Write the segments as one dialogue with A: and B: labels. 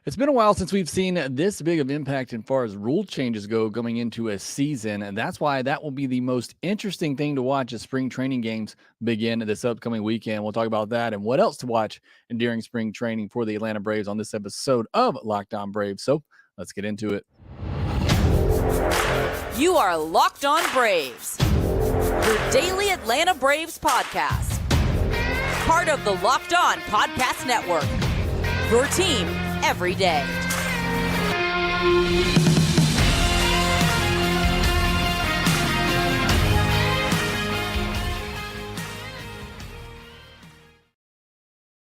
A: It's been a while since we've seen this big of impact as far as rule changes go going into a season, and that's why that will be the most interesting thing to watch as spring training games begin this upcoming weekend. We'll talk about that and what else to watch during spring training for the Atlanta Braves on this episode of Locked On Braves. So let's get into it.
B: You are Locked On Braves, your daily Atlanta Braves podcast. Part of the Locked On Podcast Network, your team every day.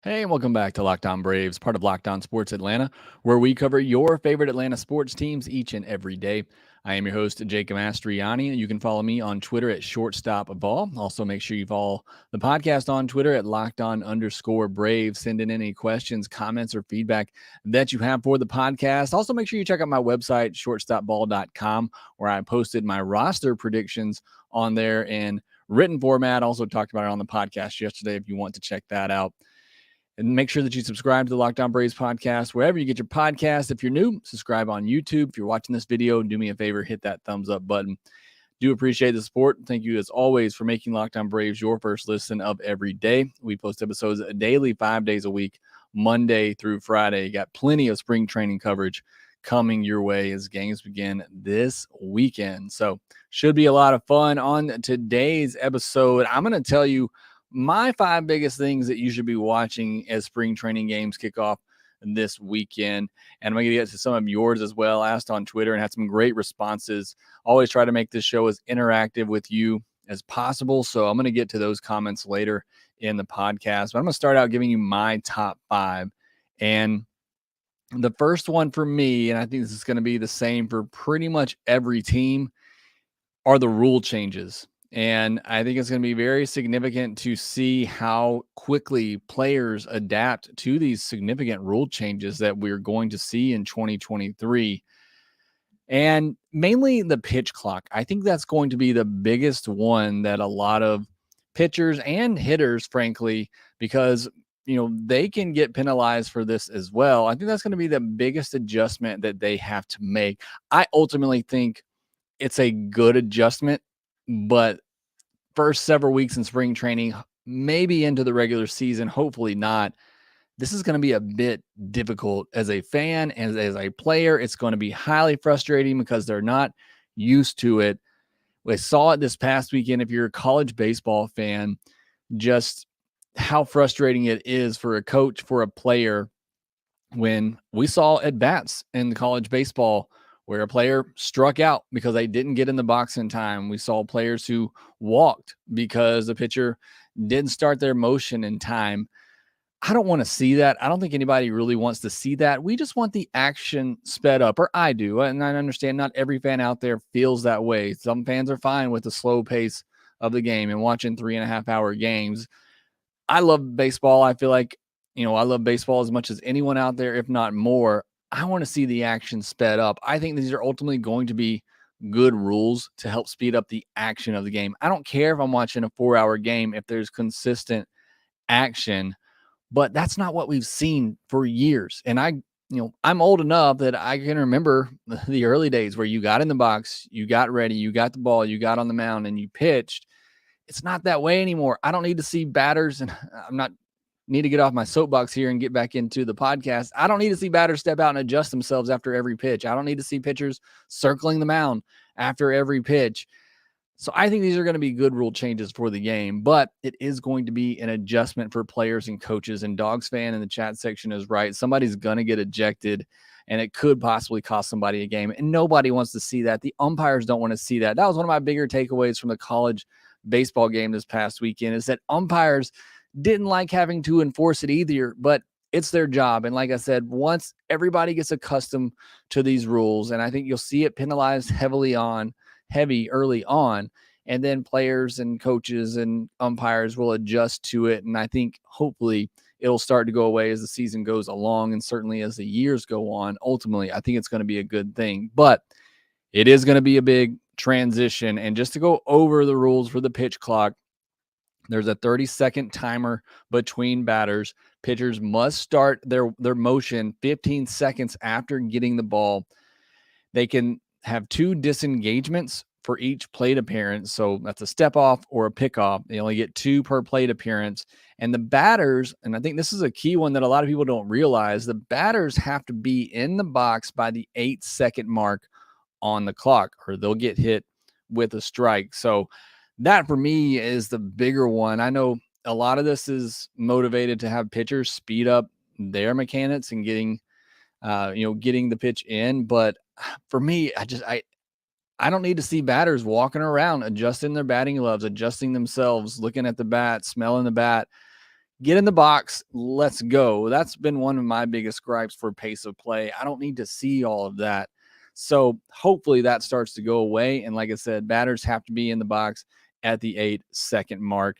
A: Hey, and welcome back to Locked On Braves, part of Locked On Sports Atlanta, where we cover your favorite Atlanta sports teams each and every day. I am your host, Jake Mastroianni, and you can follow me on Twitter at shortstop. Also, make sure you follow the podcast on Twitter at LockedOn_Braves. Send in any questions, comments, or feedback that you have for the podcast. Also, make sure you check out my website, shortstopball.com, where I posted my roster predictions on there in written format. Also talked about it on the podcast yesterday if you want to check that out. And make sure that you subscribe to the Locked On Braves podcast, wherever you get your podcast. If you're new, subscribe on YouTube. If you're watching this video, do me a favor, hit that thumbs up button. Do appreciate the support. Thank you, as always, for making Locked On Braves your first listen of every day. We post episodes daily, 5 days a week, Monday through Friday. You got plenty of spring training coverage coming your way as games begin this weekend. So should be a lot of fun on today's episode. I'm going to tell you my 5 biggest things that you should be watching as spring training games kick off this weekend. And I'm going to get to some of yours as well. I asked on Twitter and had some great responses. Always try to make this show as interactive with you as possible. So I'm going to get to those comments later in the podcast. But I'm going to start out giving you my top 5. And the first one for me, and I think this is going to be the same for pretty much every team, are the rule changes. And I think it's going to be very significant to see how quickly players adapt to these significant rule changes that we're going to see in 2023. And mainly the pitch clock. I think that's going to be the biggest one that a lot of pitchers and hitters, frankly, because they can get penalized for this as well. I think that's going to be the biggest adjustment that they have to make. I ultimately think it's a good adjustment, but first several weeks in spring training, maybe into the regular season, hopefully not. This is going to be a bit difficult as a fan and as a player. It's going to be highly frustrating because they're not used to it. We saw it this past weekend. If you're a college baseball fan, just how frustrating it is for a coach, for a player, when we saw at bats in the college baseball where a player struck out because they didn't get in the box in time. We saw players who walked because the pitcher didn't start their motion in time. I don't want to see that. I don't think anybody really wants to see that. We just want the action sped up, or I do. And I understand not every fan out there feels that way. Some fans are fine with the slow pace of the game and watching 3.5-hour games. I love baseball. I feel like, I love baseball as much as anyone out there, if not more. I want to see the action sped up. I think these are ultimately going to be good rules to help speed up the action of the game. I don't care if I'm watching a 4-hour game, if there's consistent action, but that's not what we've seen for years. And I'm old enough that I can remember the early days where you got in the box, you got ready, you got the ball, you got on the mound and you pitched. It's not that way anymore. I don't need to see batters, and need to get off my soapbox here and get back into the podcast. I don't need to see batters step out and adjust themselves after every pitch. I don't need to see pitchers circling the mound after every pitch. So I think these are going to be good rule changes for the game, but it is going to be an adjustment for players and coaches. And Dogs fan in the chat section is right. Somebody's going to get ejected, and it could possibly cost somebody a game. And nobody wants to see that. The umpires don't want to see that. That was one of my bigger takeaways from the college baseball game this past weekend, is that umpires didn't like having to enforce it either, but it's their job. And like I said, once everybody gets accustomed to these rules, and I think you'll see it penalized heavy early on, and then players and coaches and umpires will adjust to it. And I think hopefully it'll start to go away as the season goes along, and certainly as the years go on. Ultimately, I think it's going to be a good thing, but it is going to be a big transition. And just to go over the rules for the pitch clock, There's a 30-second timer between batters. Pitchers must start their motion 15 seconds after getting the ball. They can have 2 disengagements for each plate appearance. So that's a step off or a pick off. They only get 2 per plate appearance. And the batters, and I think this is a key one that a lot of people don't realize, the batters have to be in the box by the 8-second mark on the clock, or they'll get hit with a strike. So that for me is the bigger one. I know a lot of this is motivated to have pitchers speed up their mechanics and getting the pitch in. But for me, I don't need to see batters walking around, adjusting their batting gloves, adjusting themselves, looking at the bat, smelling the bat. Get in the box. Let's go. That's been one of my biggest gripes for pace of play. I don't need to see all of that. So hopefully that starts to go away. And like I said, batters have to be in the box at the 8-second mark.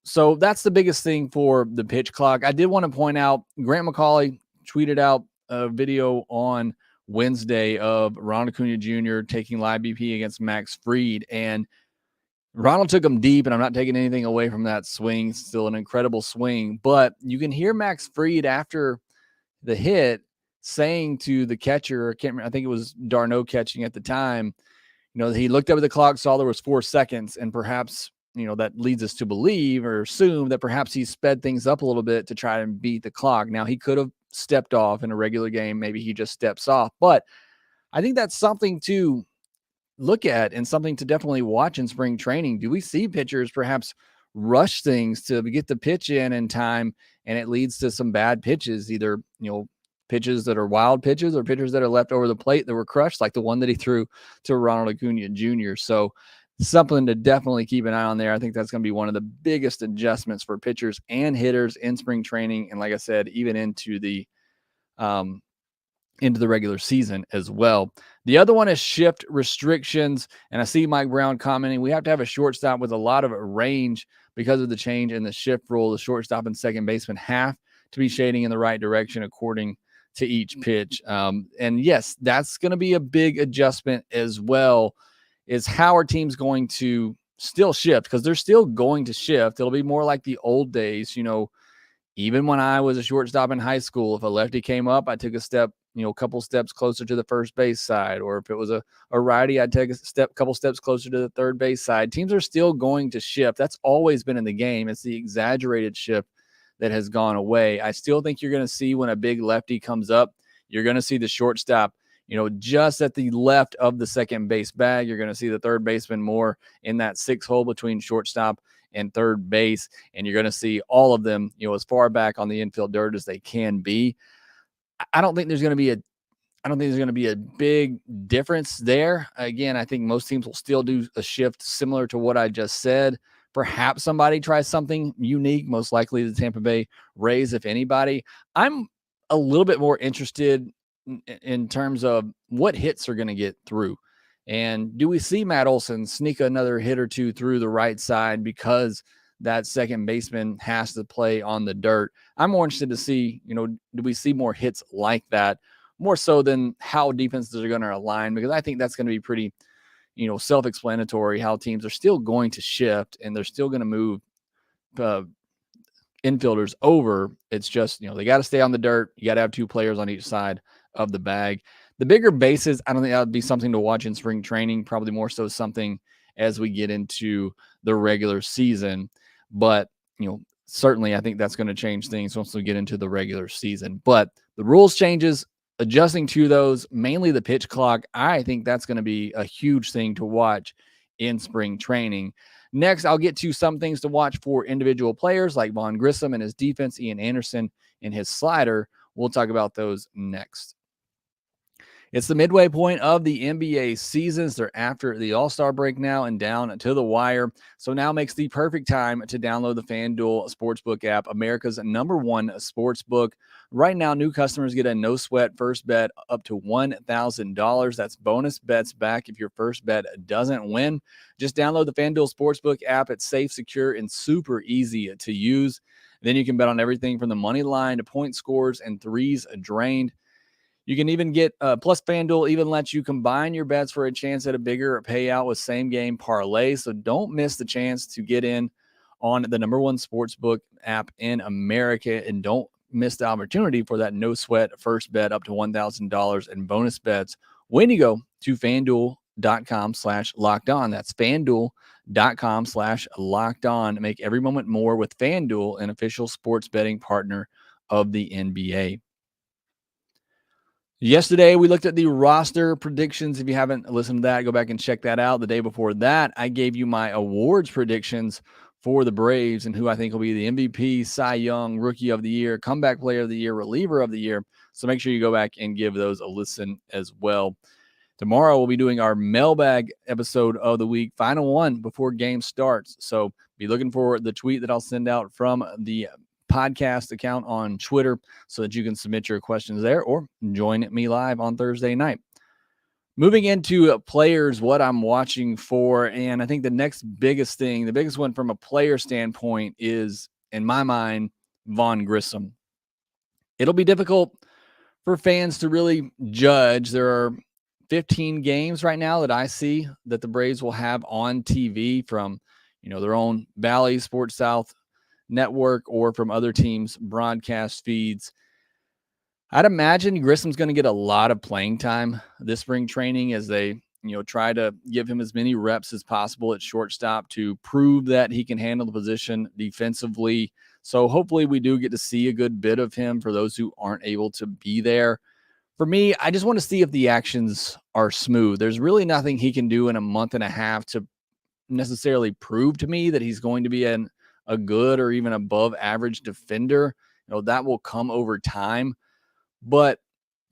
A: So that's the biggest thing for the pitch clock. I did want to point out Grant McCauley tweeted out a video on Wednesday of Ronald Acuna Jr. taking live BP against Max Fried. And Ronald took him deep, and I'm not taking anything away from that swing. Still an incredible swing. But you can hear Max Fried after the hit saying to the catcher, I think it was Darno catching at the time, he looked up at the clock, saw there was 4 seconds, and perhaps, that leads us to believe or assume that perhaps he sped things up a little bit to try and beat the clock. Now, he could have stepped off in a regular game. Maybe he just steps off. But I think that's something to look at and something to definitely watch in spring training. Do we see pitchers perhaps rush things to get the pitch in time, and it leads to some bad pitches, either, pitches that are wild pitches or pitchers that are left over the plate that were crushed, like the one that he threw to Ronald Acuna Jr. So something to definitely keep an eye on there. I think that's going to be one of the biggest adjustments for pitchers and hitters in spring training. And like I said, even into the regular season as well. The other one is shift restrictions. And I see Mike Brown commenting, we have to have a shortstop with a lot of range because of the change in the shift rule. The shortstop and second baseman have to be shading in the right direction according to each pitch. And yes, that's going to be a big adjustment as well, is how are teams going to still shift? Because they're still going to shift. It'll be more like the old days. Even when I was a shortstop in high school, if a lefty came up, I took a step, a couple steps closer to the first base side. Or if it was a righty, I'd take a couple steps closer to the third base side. Teams are still going to shift. That's always been in the game. It's the exaggerated shift that has gone away. I still think you're going to see when a big lefty comes up, you're going to see the shortstop, just at the left of the second base bag. You're going to see the third baseman more in that 6 hole between shortstop and third base. And you're going to see all of them, as far back on the infield dirt as they can be. I don't think there's going to be a big difference there. Again, I think most teams will still do a shift similar to what I just said. Perhaps somebody tries something unique, most likely the Tampa Bay Rays, if anybody. I'm a little bit more interested in terms of what hits are going to get through. And do we see Matt Olson sneak another hit or two through the right side because that second baseman has to play on the dirt? I'm more interested to see, do we see more hits like that, more so than how defenses are going to align, because I think that's going to be pretty, self-explanatory how teams are still going to shift and they're still going to move infielders over. It's just, they got to stay on the dirt. You got to have 2 players on each side of the bag. The bigger bases, I don't think that would be something to watch in spring training, probably more so something as we get into the regular season. But, certainly I think that's going to change things once we get into the regular season. But the rules changes, adjusting to those, mainly the pitch clock, I think that's going to be a huge thing to watch in spring training. Next, I'll get to some things to watch for individual players like Vaughn Grissom and his defense, Ian Anderson and his slider. We'll talk about those next. It's the midway point of the NBA seasons. They're after the All-Star break now and down to the wire. So now makes the perfect time to download the FanDuel Sportsbook app, America's #1 sportsbook. Right now, new customers get a no-sweat first bet up to $1,000. That's bonus bets back if your first bet doesn't win. Just download the FanDuel Sportsbook app. It's safe, secure, and super easy to use. Then you can bet on everything from the money line to point scores and threes drained. You can even get, plus FanDuel even lets you combine your bets for a chance at a bigger payout with same game parlay. So don't miss the chance to get in on the #1 sportsbook app in America. And don't miss the opportunity for that no sweat first bet up to $1,000 in bonus bets when you go to FanDuel.com/lockedon. That's FanDuel.com/lockedon. Make every moment more with FanDuel, an official sports betting partner of the NBA. Yesterday, we looked at the roster predictions. If you haven't listened to that, go back and check that out. The day before that, I gave you my awards predictions for the Braves and who I think will be the MVP, Cy Young, Rookie of the Year, Comeback Player of the Year, Reliever of the Year. So make sure you go back and give those a listen as well. Tomorrow, we'll be doing our mailbag episode of the week, final one before game starts. So be looking for the tweet that I'll send out from the podcast account on Twitter so that you can submit your questions there or join me live on Thursday night. Moving into players, what I'm watching for, and I think the next biggest thing, the biggest one from a player standpoint is, in my mind, Vaughn Grissom. It'll be difficult for fans to really judge. There are 15 games right now that I see that the Braves will have on TV from, their own Bally Sports South network or from other teams' broadcast feeds. I'd imagine Grissom's going to get a lot of playing time this spring training as they, try to give him as many reps as possible at shortstop to prove that he can handle the position defensively. So hopefully we do get to see a good bit of him for those who aren't able to be there. For me, I just want to see if the actions are smooth. There's really nothing he can do in a month and a half to necessarily prove to me that he's going to be a good or even above average defender. That will come over time. But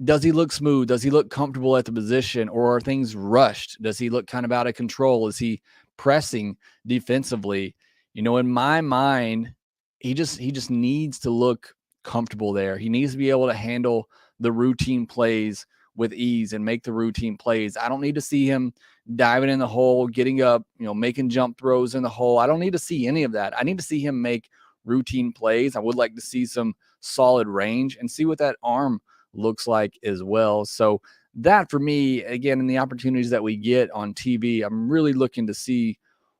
A: does he look smooth? Does he look comfortable at the position, or are things rushed? Does he look kind of out of control? Is he pressing defensively? In my mind, he just needs to look comfortable there. He needs to be able to handle the routine plays with ease and make the routine plays. I don't need to see him diving in the hole, getting up, making jump throws in the hole. I don't need to see any of that. I need to see him make routine plays. I would like to see some solid range and see what that arm looks like as well. So that, for me, again, in the opportunities that we get on TV, I'm really looking to see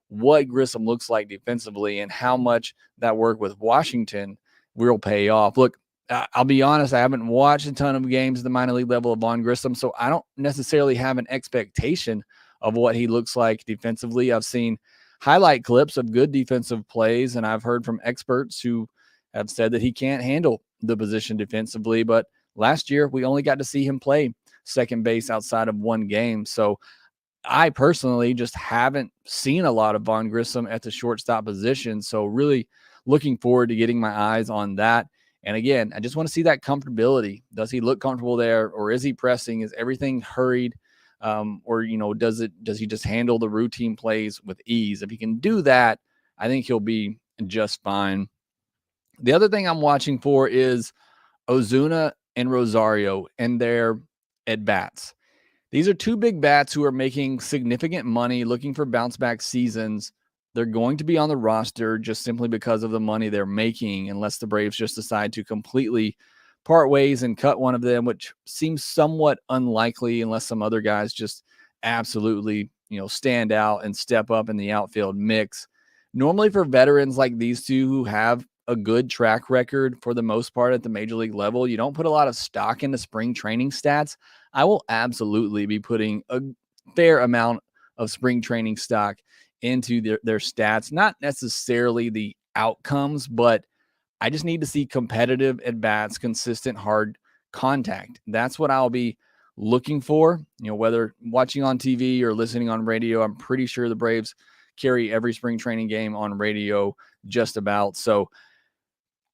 A: what Grissom looks like defensively and how much that work with Washington will pay off. Look, I'll be honest, I haven't watched a ton of games at the minor league level of Vaughn Grissom, so I don't necessarily have an expectation of what he looks like defensively. I've seen highlight clips of good defensive plays, and I've heard from experts who have said that he can't handle the position defensively. But last year, we only got to see him play second base outside of one game. So I personally just haven't seen a lot of Vaughn Grissom at the shortstop position. So really looking forward to getting my eyes on that. And again, I just want to see that comfortability. Does he look comfortable there, or is he pressing? Is everything hurried? Or does he just handle the routine plays with ease? If he can do that, I think he'll be just fine. The other thing I'm watching for is Ozuna and Rosario and their at-bats. These are two big bats who are making significant money, looking for bounce-back seasons. They're going to be on the roster just simply because of the money they're making, unless the Braves just decide to completely part ways and cut one of them, which seems somewhat unlikely unless some other guys just absolutely, stand out and step up in the outfield mix. Normally for veterans like these two who have a good track record for the most part at the major league level, you don't put a lot of stock into spring training stats. I will absolutely be putting a fair amount of spring training stock into their stats, not necessarily the outcomes, but I just need to see competitive at-bats, consistent hard contact. That's what I'll be looking for, whether watching on TV or listening on radio. I'm pretty sure the Braves carry every spring training game on radio just about. So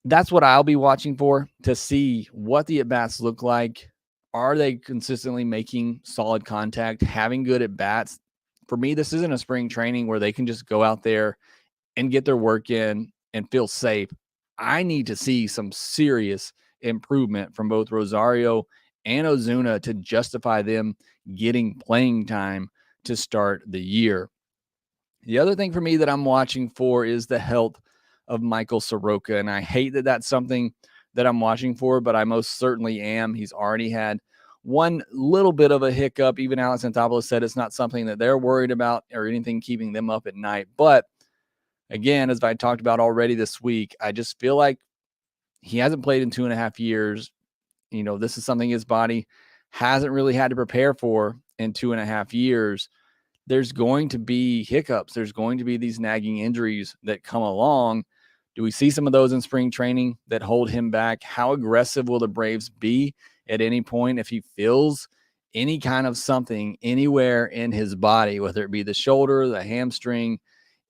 A: that's what I'll be watching for, to see what the at-bats look like. Are they consistently making solid contact, having good at-bats? For me, this isn't a spring training where they can just go out there and get their work in and feel safe. I need to see some serious improvement from both Rosario and Ozuna to justify them getting playing time to start the year. The other thing for me that I'm watching for is the health of Michael Soroka. And I hate that that's something that I'm watching for, but I most certainly am. He's already had one little bit of a hiccup. Even Alex Anthopoulos said it's not something that they're worried about or anything keeping them up at night. But again, as I talked about already this week, I just feel like he hasn't played in 2.5 years. This is something his body hasn't really had to prepare for in 2.5 years. There's going to be hiccups. There's going to be these nagging injuries that come along. Do we see some of those in spring training that hold him back? How aggressive will the Braves be at any point if he feels any kind of something anywhere in his body, whether it be the shoulder, the hamstring,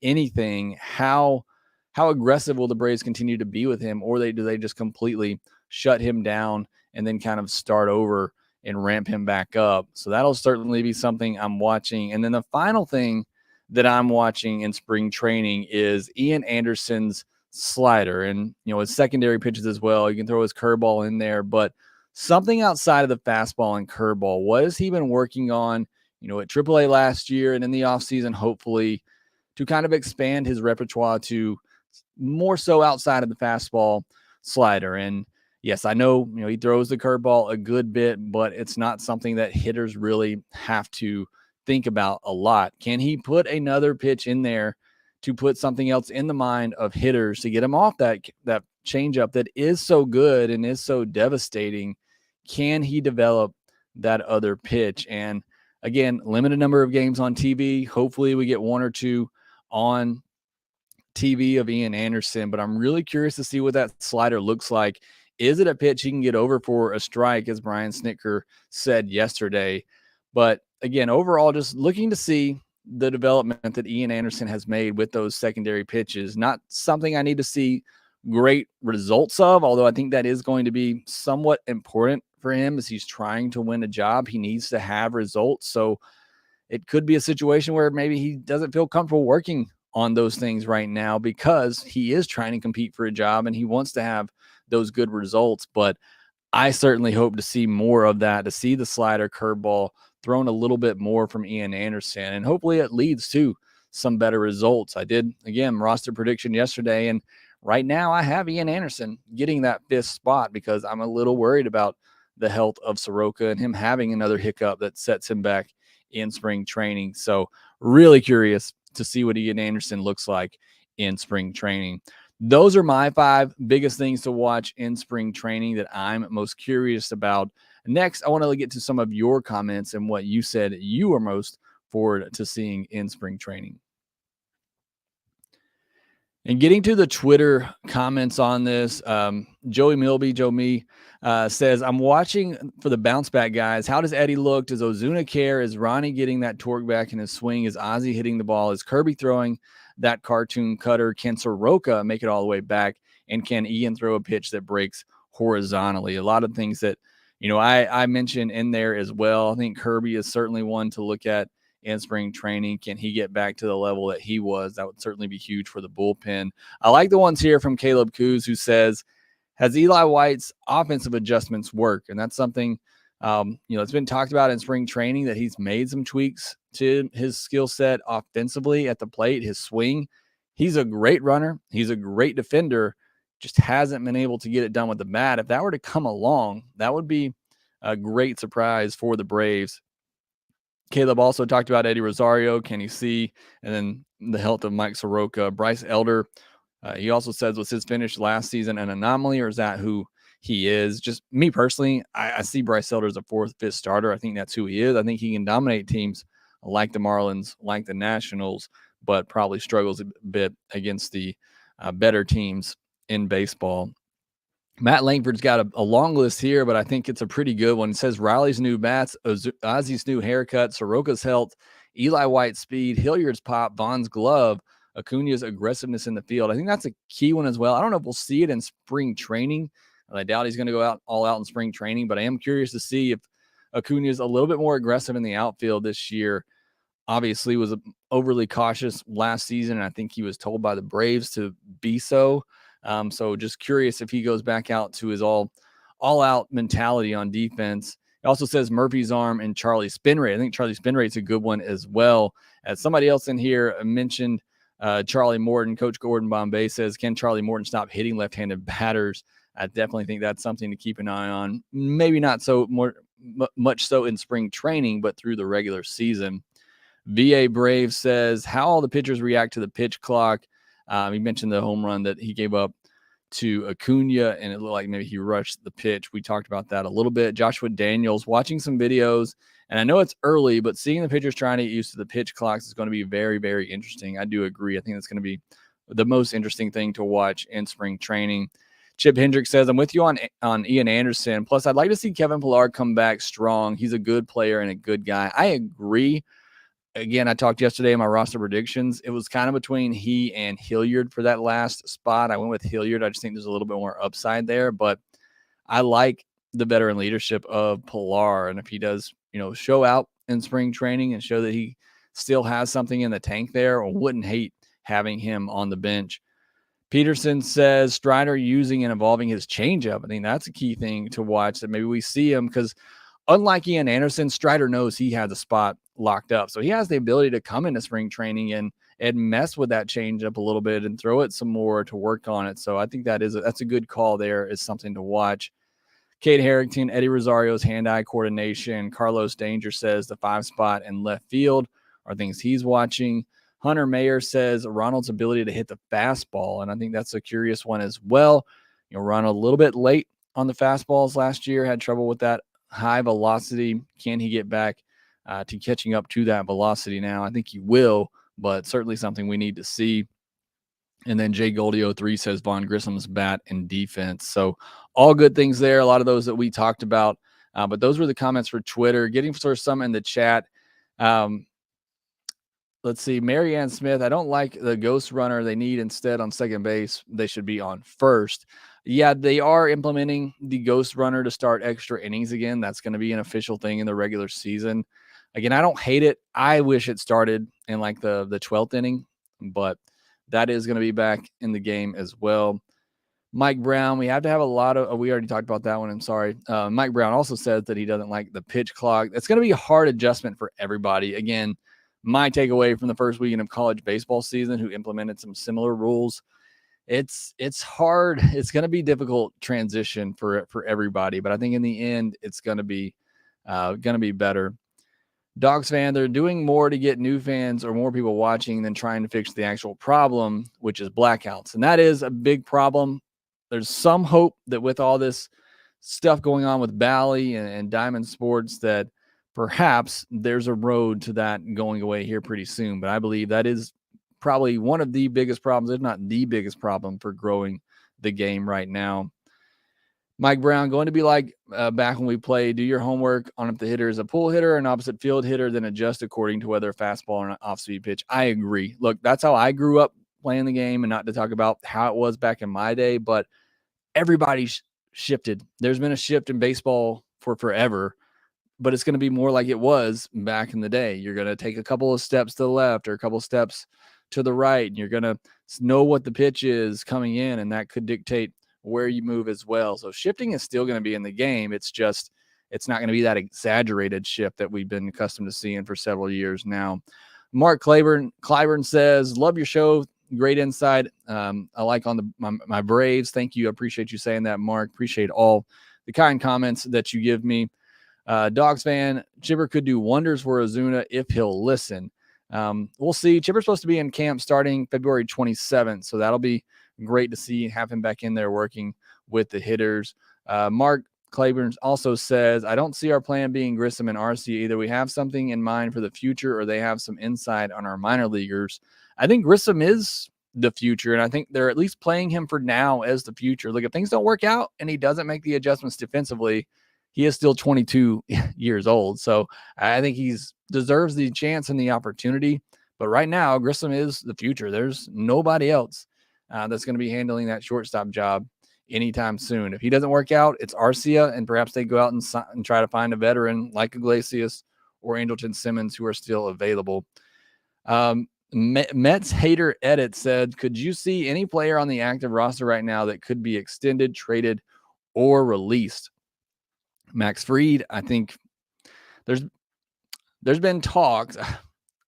A: anything? How aggressive will the Braves continue to be with him, or do they just completely shut him down and then kind of start over and ramp him back up? So that'll certainly be something I'm watching. And then the final thing that I'm watching in spring training is Ian Anderson's slider and, his secondary pitches as well. You can throw his curveball in there, but something outside of the fastball and curveball. What has he been working on, at AAA last year and in the offseason, hopefully, to kind of expand his repertoire to more so outside of the fastball slider? And yes, I know, he throws the curveball a good bit, but it's not something that hitters really have to think about a lot. Can he put another pitch in there to put something else in the mind of hitters to get him off that changeup that is so good and is so devastating? Can he develop that other pitch? And again, limited number of games on TV. Hopefully we get one or two on TV of Ian Anderson, but I'm really curious to see what that slider looks like. Is it a pitch he can get over for a strike, as Brian Snitker said yesterday? But again, overall, just looking to see the development that Ian Anderson has made with those secondary pitches. Not something I need to see great results of, although I think that is going to be somewhat important for him as he's trying to win a job. He needs to have results. So it could be a situation where maybe he doesn't feel comfortable working on those things right now because he is trying to compete for a job and he wants to have those good results. But I certainly hope to see more of that, to see the slider, curveball thrown a little bit more from Ian Anderson, and hopefully it leads to some better results. I did, again, roster prediction yesterday, and right now I have Ian Anderson getting that 5th spot because I'm a little worried about the health of Soroka and him having another hiccup that sets him back in spring training. So really curious to see what Ian Anderson looks like in spring training. Those are my 5 biggest things to watch in spring training that I'm most curious about. Next, I want to get to some of your comments and what you said you are most forward to seeing in spring training. And getting to the Twitter comments on this, Joey Milby, Joe Me, says, I'm watching for the bounce back guys. How does Eddie look? Does Ozuna care? Is Ronnie getting that torque back in his swing? Is Ozzy hitting the ball? Is Kirby throwing that cartoon cutter? Can Soroka make it all the way back? And can Ian throw a pitch that breaks horizontally? A lot of things that, I mentioned in there as well. I think Kirby is certainly one to look at in spring training. Can he get back to the level that he was? That would certainly be huge for the bullpen. I like the ones here from Caleb Coos, who says, has Eli White's offensive adjustments work? And that's something, it's been talked about in spring training that he's made some tweaks to his skill set offensively at the plate, his swing. He's a great runner. He's a great defender, just hasn't been able to get it done with the bat. If that were to come along, that would be a great surprise for the Braves. Caleb also talked about Eddie Rosario. Can he see? And then the health of Mike Soroka. Bryce Elder, he also says, was his finish last season an anomaly, or is that who he is? Just me personally, I see Bryce Elder as a 4th, 5th starter. I think that's who he is. I think he can dominate teams like the Marlins, like the Nationals, but probably struggles a bit against the better teams in baseball. Matt Langford's got a long list here, but I think it's a pretty good one. It says Riley's new bats, Ozzy's new haircut, Soroka's health, Eli White's speed, Hilliard's pop, Vaughn's glove, Acuna's aggressiveness in the field. I think that's a key one as well. I don't know if we'll see it in spring training. I doubt he's going to go all out in spring training, but I am curious to see if Acuna's a little bit more aggressive in the outfield this year. Obviously was overly cautious last season, and I think he was told by the Braves to be so. So just curious if he goes back out to his all-out mentality on defense. It also says Murphy's arm and Charlie spin rate. I think Charlie spin rate's a good one as well. As somebody else in here mentioned Charlie Morton. Coach Gordon Bombay says, can Charlie Morton stop hitting left-handed batters? I definitely think that's something to keep an eye on. Maybe not so much so in spring training, but through the regular season. VA Brave says, how all the pitchers react to the pitch clock. He mentioned the home run that he gave up to Acuna, and it looked like maybe he rushed the pitch. We talked about that a little bit. Joshua Daniels, watching some videos, and I know it's early, but seeing the pitchers trying to get used to the pitch clocks is going to be very, very interesting. I do agree. I think it's going to be the most interesting thing to watch in spring training. Chip Hendricks says, I'm with you on Ian Anderson. Plus, I'd like to see Kevin Pillar come back strong. He's a good player and a good guy. I agree. Again, I talked yesterday in my roster predictions. It was kind of between he and Hilliard for that last spot. I went with Hilliard. I just think there's a little bit more upside there, but I like the veteran leadership of Pillar. And if he does, show out in spring training and show that he still has something in the tank there, I wouldn't hate having him on the bench. Peterson says Strider using and evolving his changeup. I think that's a key thing to watch, that maybe we see him, because unlike Ian Anderson, Strider knows he has a spot locked up. So he has the ability to come into spring training and mess with that changeup a little bit and throw it some more to work on it. So I think that's a good call there, is something to watch. Kate Harrington, Eddie Rosario's hand-eye coordination. Carlos Danger says the 5 spot and left field are things he's watching. Hunter Mayer says Ronald's ability to hit the fastball, and I think that's a curious one as well. Ronald a little bit late on the fastballs last year, had trouble with that high velocity. Can he get back to catching up to that velocity now? I think he will, but certainly something we need to see. And then Jay Goldie 03 says Vaughn Grissom's bat and defense. So all good things there. A lot of those that we talked about, but those were the comments for Twitter. Getting for some in the chat. Let's see. Marianne Smith, I don't like the ghost runner they need instead on second base. They should be on first. Yeah, they are implementing the ghost runner to start extra innings again. That's going to be an official thing in the regular season. Again, I don't hate it. I wish it started in like the 12th inning, but that is going to be back in the game as well. Mike Brown, we have to have a lot of, we already talked about that one. I'm sorry. Mike Brown also says that he doesn't like the pitch clock. It's going to be a hard adjustment for everybody. Again, my takeaway from the first weekend of college baseball season, who implemented some similar rules, it's hard. It's going to be difficult transition for everybody, but I think in the end, it's going to be better. Dogs fan, they're doing more to get new fans or more people watching than trying to fix the actual problem, which is blackouts. And that is a big problem. There's some hope that with all this stuff going on with Bally and Diamond Sports, that perhaps there's a road to that going away here pretty soon. But I believe that is probably one of the biggest problems, if not the biggest problem, for growing the game right now. Mike Brown, going to be like back when we played, do your homework on if the hitter is a pull hitter or an opposite field hitter, then adjust according to whether a fastball or an off-speed pitch. I agree. Look, that's how I grew up playing the game, and not to talk about how it was back in my day, but everybody shifted. There's been a shift in baseball for forever, but it's going to be more like it was back in the day. You're going to take a couple of steps to the left or a couple of steps to the right, and you're going to know what the pitch is coming in, and that could dictate where you move as well. So shifting is still going to be in the game. It's not going to be that exaggerated shift that we've been accustomed to seeing for several years now. Mark Clyburn says, love your show. Great insight. I like on my Braves. Thank you. I appreciate you saying that, Mark. Appreciate all the kind comments that you give me. Dogs fan, Chipper could do wonders for Ozuna if he'll listen. We'll see. Chipper's supposed to be in camp starting February 27th, so that'll be great to see, have him back in there working with the hitters. Mark Claiborne also says, I don't see our plan being Grissom and RC. Either we have something in mind for the future or they have some insight on our minor leaguers. I think Grissom is the future, and I think they're at least playing him for now as the future. Look, if things don't work out and he doesn't make the adjustments defensively, he is still 22 years old. So I think he deserves the chance and the opportunity. But right now, Grissom is the future. There's nobody else that's going to be handling that shortstop job anytime soon. If he doesn't work out, it's Arcia, and perhaps they go out and try to find a veteran like Iglesias or Angelton Simmons who are still available. Mets Hater Edit said, could you see any player on the active roster right now that could be extended, traded, or released? Max Fried, I think there's been talks. I'm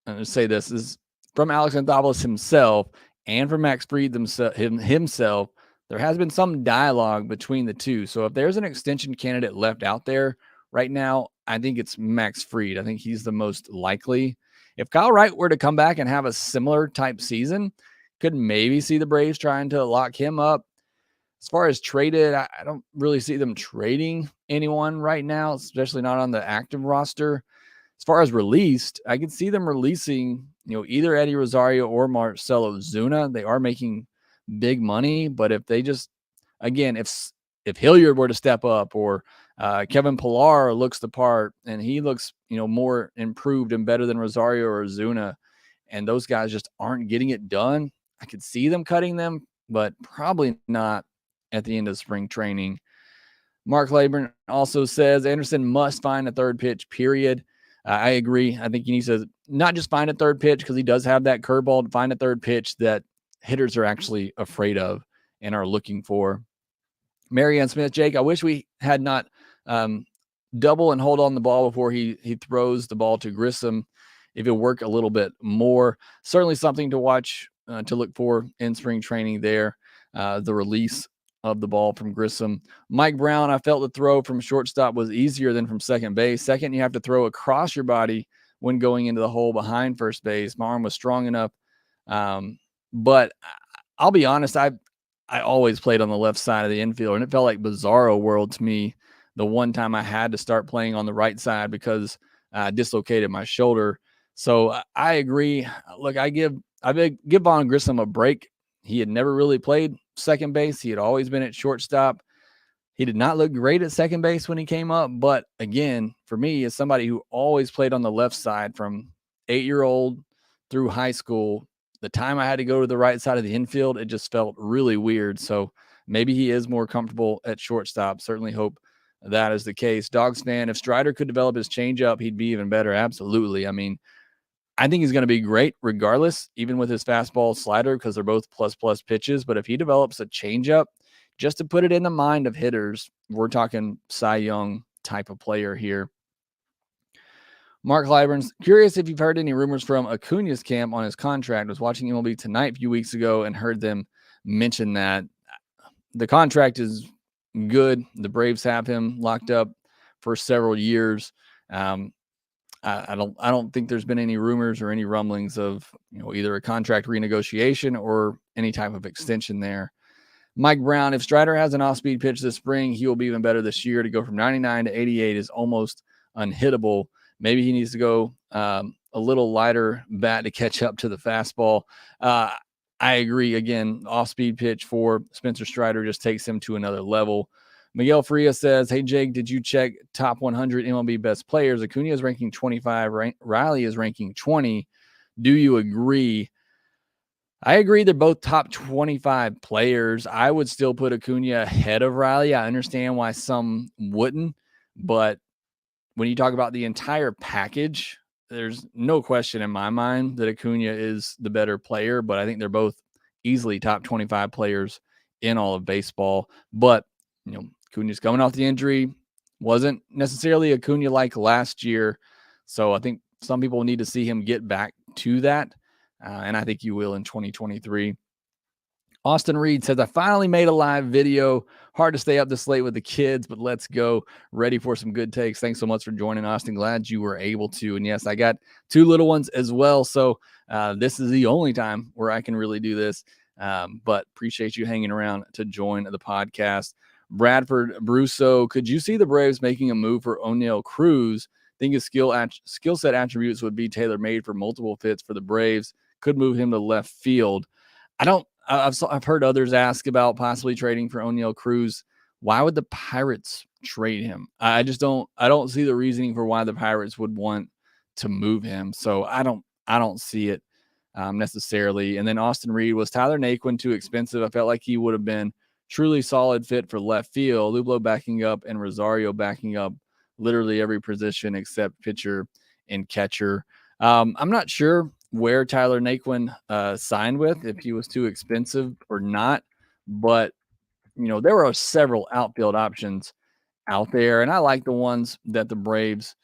A: going to say this is from Alex Anthopoulos himself and from Max Fried himself. There has been some dialogue between the two. So if there's an extension candidate left out there right now, I think it's Max Fried. I think he's the most likely. If Kyle Wright were to come back and have a similar type season, Could maybe see the Braves trying to lock him up. As far as traded, I don't really see them trading anyone right now, especially not on the active roster. As far as released, I can see them releasing, either Eddie Rosario or Marcell Ozuna. They are making big money, but if they just, again, if Hilliard were to step up, or Kevin Pillar looks the part and he looks, more improved and better than Rosario or Ozuna, and those guys just aren't getting it done, I could see them cutting them, but probably not at the end of spring training. Mark Laburn also says Anderson must find a third pitch, period. I agree. I think he needs to not just find a third pitch, because he does have that curveball, to find a third pitch that hitters are actually afraid of and are looking for. Marianne Smith, Jake, I wish we had not double and hold on the ball before he throws the ball to Grissom. If it worked a little bit more, certainly something to watch, to look for in spring training there, the release of the ball from Grissom. Mike Brown, I felt the throw from shortstop was easier than from second base. Second, you have to throw across your body when going into the hole behind first base. My arm was strong enough. But I'll be honest, I always played on the left side of the infield, and it felt like bizarro world to me the one time I had to start playing on the right side because I dislocated my shoulder. So I agree. Look, I give Vaughn Grissom a break. He had never really played second base. He had always been at shortstop. He did not look great at second base when he came up. But again, for me, as somebody who always played on the left side from 8-year-old through high school, the time I had to go to the right side of the infield, it just felt really weird. So maybe he is more comfortable at shortstop. Certainly hope that is the case. Dogs fan, if Strider could develop his changeup, he'd be even better. Absolutely. I mean, I think he's going to be great regardless, even with his fastball slider, because they're both plus pitches. But if he develops a changeup, just to put it in the mind of hitters, we're talking Cy Young type of player here. Mark Liburn's curious if you've heard any rumors from Acuna's camp on his contract. I was watching MLB Tonight a few weeks ago and heard them mention that the contract is good. The Braves have him locked up for several years. I don't think there's been any rumors or any rumblings of either a contract renegotiation or any type of extension there. Mike Brown, if Strider has an off-speed pitch this spring, he will be even better this year. To go from 99 to 88 is almost unhittable. Maybe he needs to go a little lighter bat to catch up to the fastball. I agree. Again, off-speed pitch for Spencer Strider just takes him to another level. Miguel Frias says, hey, Jake, did you check top 100 MLB best players? Acuna is ranking 25. Riley is ranking 20. Do you agree? I agree they're both top 25 players. I would still put Acuna ahead of Riley. I understand why some wouldn't. But when you talk about the entire package, there's no question in my mind that Acuna is the better player. But I think they're both easily top 25 players in all of baseball. But, Acuna's coming off the injury. Wasn't necessarily Acuna like last year. So I think some people need to see him get back to that. And I think you will in 2023. Austin Reed says, I finally made a live video. Hard to stay up this late with the kids, but let's go. Ready for some good takes. Thanks so much for joining, Austin. Glad you were able to. And yes, I got 2 little ones as well. So this is the only time where I can really do this. But appreciate you hanging around to join the podcast. Bradford Brusso, could you see the Braves making a move for O'Neal Cruz? Think his skill set attributes would be tailor-made for multiple fits for the Braves. Could move him to left field. I've heard others ask about possibly trading for O'Neal Cruz. Why would the Pirates trade him? I don't see the reasoning for why the Pirates would want to move him. So I don't see it necessarily. And then Austin Reed, was Tyler Naquin too expensive? I felt like he would have been truly solid fit for left field. Lublo backing up and Rosario backing up literally every position except pitcher and catcher. I'm not sure where Tyler Naquin signed with, if he was too expensive or not. But, there were several outfield options out there, and I like the ones that the Braves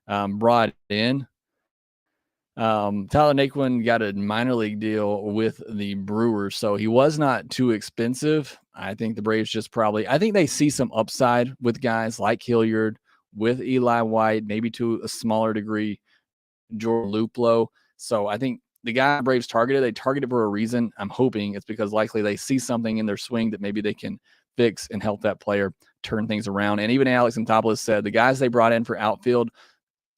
A: brought in. Tyler Naquin got a minor league deal with the Brewers, so he was not too expensive. I think the Braves I think they see some upside with guys like Hilliard, with Eli White, maybe to a smaller degree, Jordan Luplow. So I think the guy the Braves targeted, they targeted for a reason. I'm hoping it's because likely they see something in their swing that maybe they can fix and help that player turn things around. And even Alex Anthopoulos said the guys they brought in for outfield,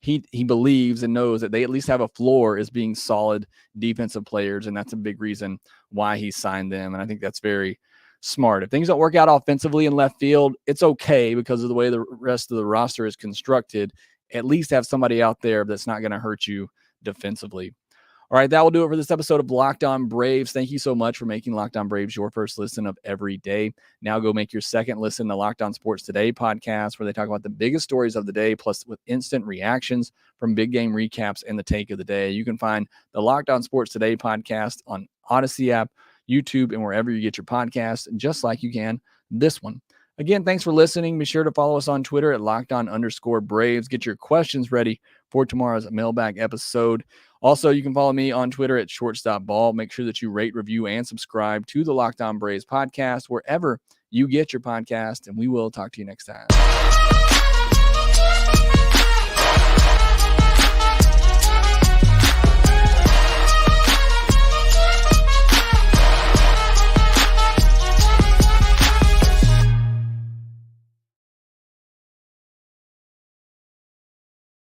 A: he believes and knows that they at least have a floor as being solid defensive players, and that's a big reason why he signed them. And I think that's very smart. If things don't work out offensively in left field, it's okay because of the way the rest of the roster is constructed. At least have somebody out there that's not going to hurt you defensively. All right, that will do it for this episode of Locked On Braves. Thank you so much for making Locked On Braves your first listen of every day. Now go make your second listen to Locked On Sports Today podcast, where they talk about the biggest stories of the day, plus with instant reactions from big game recaps and the take of the day. You can find the Locked On Sports Today podcast on Odyssey app, YouTube, and wherever you get your podcasts, just like you can this one. Again, thanks for listening. Be sure to follow us on Twitter at LockedOn_Braves. Get your questions ready for tomorrow's mailbag episode. Also, you can follow me on Twitter at Shortstop Ball. Make sure that you rate, review, and subscribe to the Locked On Braves podcast wherever you get your podcast, and we will talk to you next time.